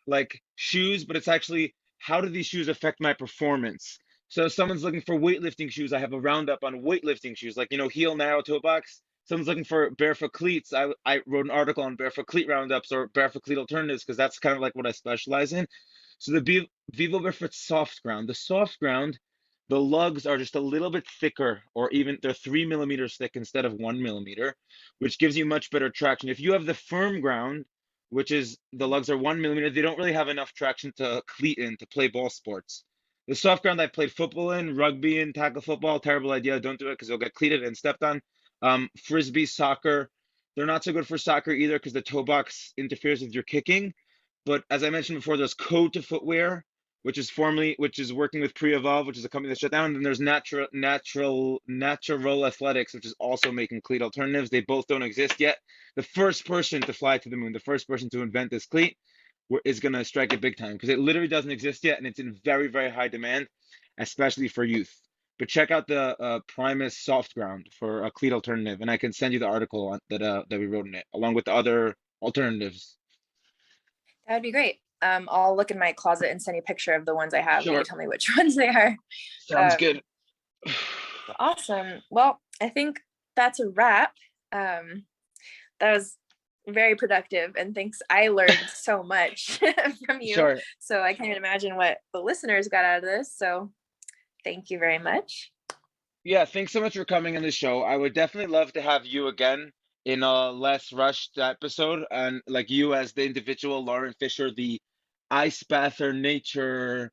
like shoes, but it's actually how do these shoes affect my performance? So if someone's looking for weightlifting shoes, I have a roundup on weightlifting shoes, like, heel narrow toe box. Someone's looking for barefoot cleats. I wrote an article on barefoot cleat roundups or barefoot cleat alternatives because that's kind of like what I specialize in. So the Vivo Barefoot Soft Ground, the soft ground, the lugs are just a little bit thicker, or even they're 3 millimeters thick instead of 1 millimeter, which gives you much better traction. If you have the firm ground, which is the lugs are 1 millimeter, they don't really have enough traction to cleat in to play ball sports. The soft ground I played football in, rugby in, tackle football, terrible idea. Don't do it because you'll get cleated and stepped on. Frisbee, soccer, they're not so good for soccer either because the toe box interferes with your kicking. But as I mentioned before, there's Code to Footwear, which is working with Pre-Evolve, which is a company that shut down. And then there's Natural Athletics, which is also making cleat alternatives. They both don't exist yet. The first person to fly to the moon, the first person to invent this cleat, is going to strike it big time because it literally doesn't exist yet, and it's in very, very high demand, especially for youth. But check out the Primus Soft Ground for a cleat alternative, and I can send you the article that we wrote in it, along with the other alternatives. That would be great. I'll look in my closet and send you a picture of the ones I have. You can Sure, tell me which ones they are. sounds Um, good. awesome. Well, I think that's a wrap. Um, that was very productive, and thanks. I learned so much from you. Sure. So I can't even imagine what the listeners got out of this. So thank you very much. Yeah, thanks so much for coming on the show. I would definitely love to have you again in a less rushed episode, and like you as the individual, Lauren Fisher, the ice bather, nature,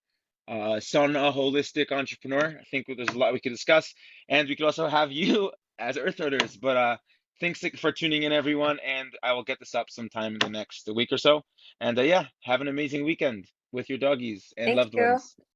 sauna, holistic entrepreneur. I think there's a lot we could discuss, and we could also have you as Earthers. But thanks for tuning in, everyone, and I will get this up sometime in the next week or so. And yeah, have an amazing weekend with your doggies and Thank loved you. ones.